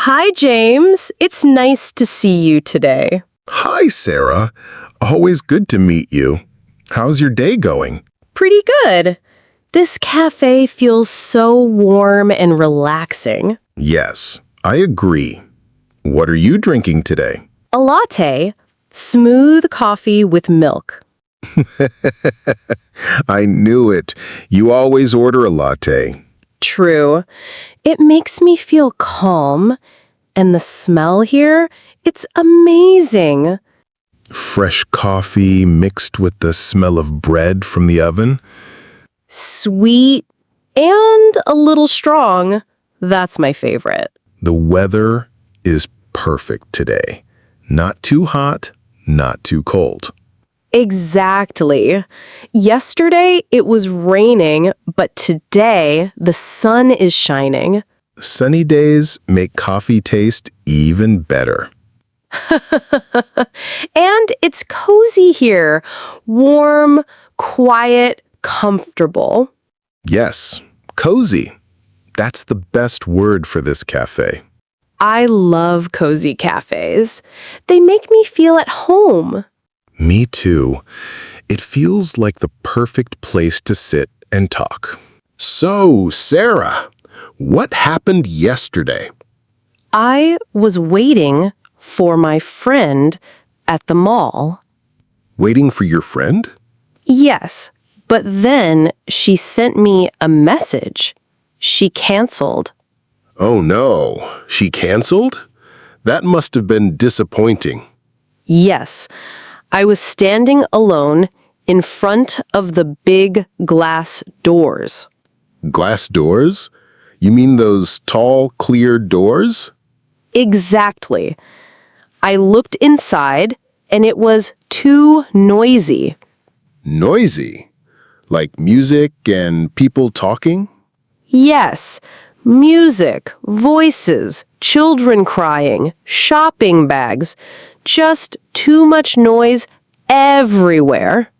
Hi, James. It's nice to see you today. Hi, Sarah. Always good to meet you. How's your day going? Pretty good. This cafe feels so warm and relaxing. Yes, I agree. What are you drinking today? A latte, smooth coffee with milk. I knew it. You always order a latte. True. It makes me feel calm. And the smell here, it's amazing. Fresh coffee mixed with the smell of bread from the oven. Sweet and a little strong. That's my favorite. The weather is perfect today. Not too hot, not too cold. Exactly. Yesterday it was raining, but today the sun is shining. Sunny days make coffee taste even better. And it's cozy here. Warm, quiet, comfortable. Yes, cozy. That's the best word for this cafe. I love cozy cafes. They make me feel at home. Me too. It feels like the perfect place to sit and talk. So, Sarah, what happened yesterday? I was waiting for my friend at the mall. Waiting for your friend? Yes, but then she sent me a message. She canceled. Oh no, she canceled? That must have been disappointing. Yes, I was standing alone in front of the big glass doors. Glass doors? You mean those tall, clear doors? Exactly. I looked inside, and it was too noisy. Noisy? Like music and people talking? Yes, music, voices, children crying, shopping bags, just too much noise everywhere.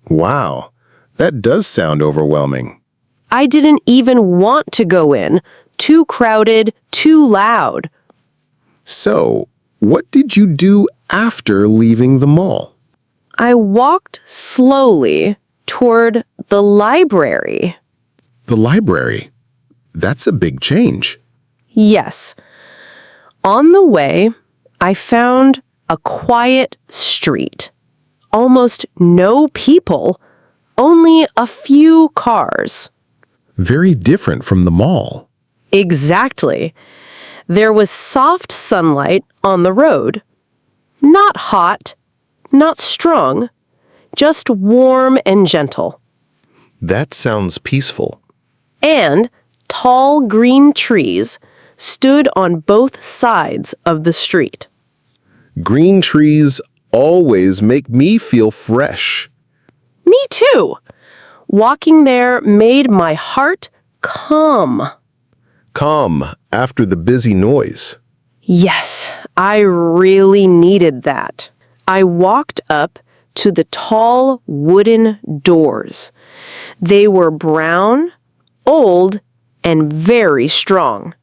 Wow, that does sound overwhelming. I didn't even want to go in. Too crowded, too loud. So, what did you do after leaving the mall? I walked slowly toward the library. The library. That's a big change. Yes. On the way, I found a quiet street. Almost no people, only a few cars. Very different from the mall. Exactly. There was soft sunlight on the road. Not hot, not strong, just warm and gentle. That sounds peaceful. And tall green trees stood on both sides of the street. Green trees always make me feel fresh. Me too. Walking there made my heart calm. Calm after the busy noise. Yes, I really needed that. I walked up to the tall wooden doors. They were brown, old, and very strong.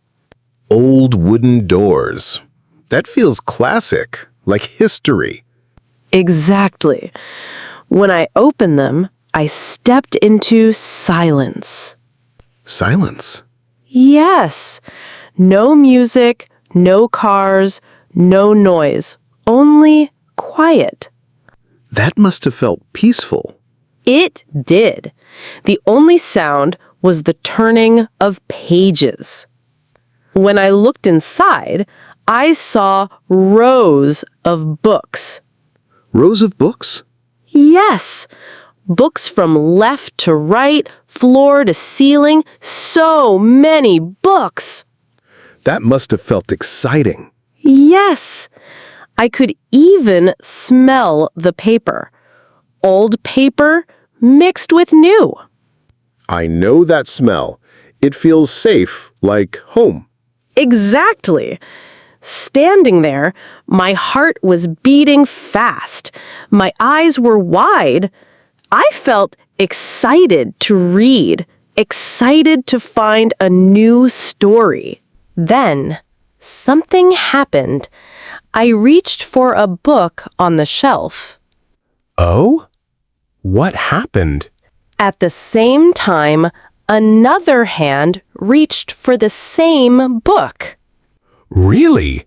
Old wooden doors. That feels classic, like history. Exactly. When I opened them, I stepped into silence. Silence. Yes. No music, no cars, no noise. Only quiet. That must have felt peaceful. It did. The only sound was the turning of pages. When I looked inside, I saw rows of books. Rows of books? Yes, books from left to right, floor to ceiling, so many books. That must have felt exciting. Yes, I could even smell the paper. Old paper mixed with new. I know that smell. It feels safe, like home. Exactly. Standing there, my heart was beating fast. My eyes were wide. I felt excited to read, excited to find a new story. Then, something happened. I reached for a book on the shelf. Oh? What happened? At the same time, another hand reached for the same book. Really?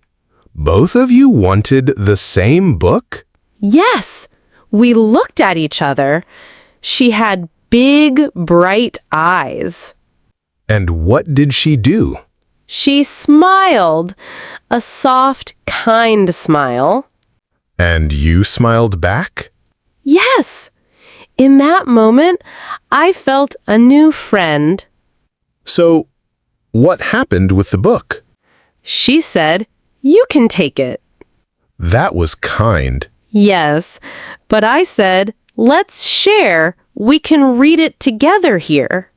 Both of you wanted the same book? Yes, we looked at each other. She had big, bright eyes. And what did she do? She smiled, a soft, kind smile. And you smiled back? Yes, in that moment, I felt a new friend. So, what happened with the book? She said, "You can take it." That was kind. Yes, but I said, "Let's share. We can read it together here."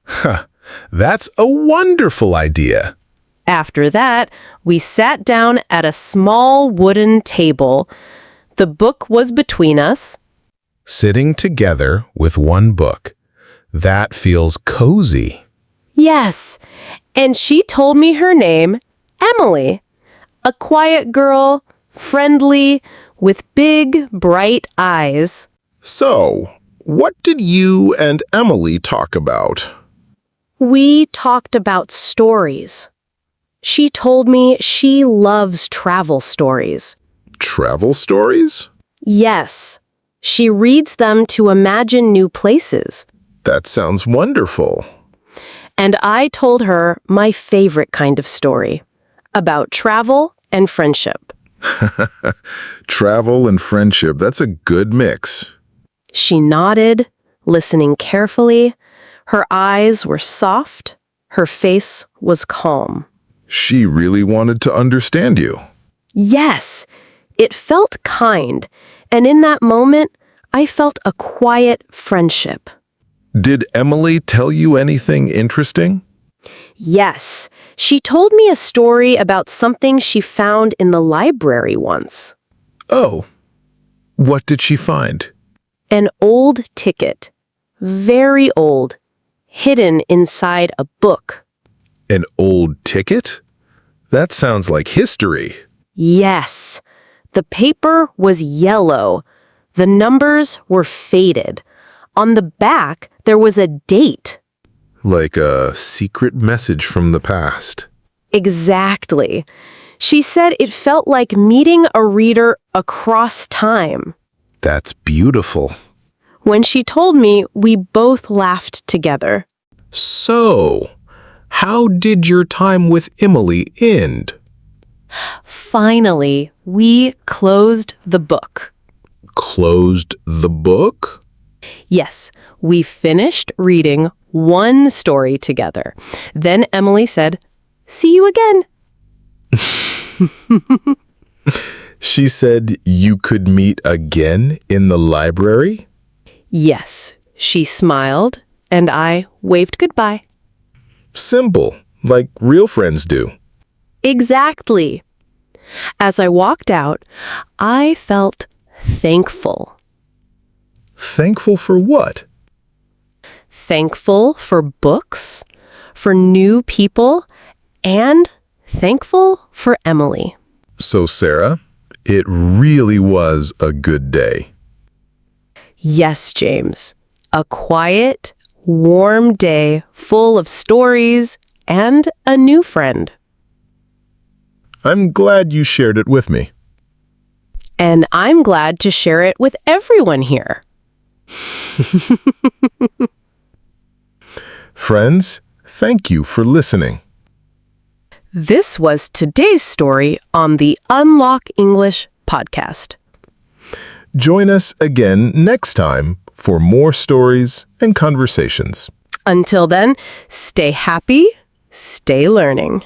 Huh, that's a wonderful idea. After that, we sat down at a small wooden table. The book was between us. Sitting together with one book. That feels cozy. Yes, and she told me her name, Emily. A quiet girl, friendly, with big, bright eyes. So, what did you and Emily talk about? We talked about stories. She told me she loves travel stories. Travel stories? Yes, she reads them to imagine new places. That sounds wonderful. And I told her my favorite kind of story, about travel and friendship. Travel and friendship, that's a good mix. She nodded, listening carefully. Her eyes were soft. Her face was calm. She really wanted to understand you. Yes, it felt kind, and in that moment, I felt a quiet friendship. Did Emily tell you anything interesting? Yes, she told me a story about something she found in the library once. Oh, what did she find? An old ticket, very old, hidden inside a book. An old ticket? That sounds like history. Yes, the paper was yellow. The numbers were faded. On the back, there was a date. Like a secret message from the past. Exactly. She said it felt like meeting a reader across time. That's beautiful. When she told me, we both laughed together. So, how did your time with Emily end? Finally, we closed the book. Closed the book? Yes, we finished reading one story together. Then Emily said, "See you again." She said you could meet again in the library? Yes, she smiled, and I waved goodbye. Simple, like real friends do. Exactly. As I walked out, I felt thankful. Thankful for what? Thankful for books, for new people, and thankful for Emily. So, Sarah, it really was a good day. Yes, James. A quiet, warm day full of stories and a new friend. I'm glad you shared it with me. And I'm glad to share it with everyone here. Friends, thank you for listening. This was today's story on the Unlock English podcast. Join us again next time for more stories and conversations. Until then, stay happy, stay learning.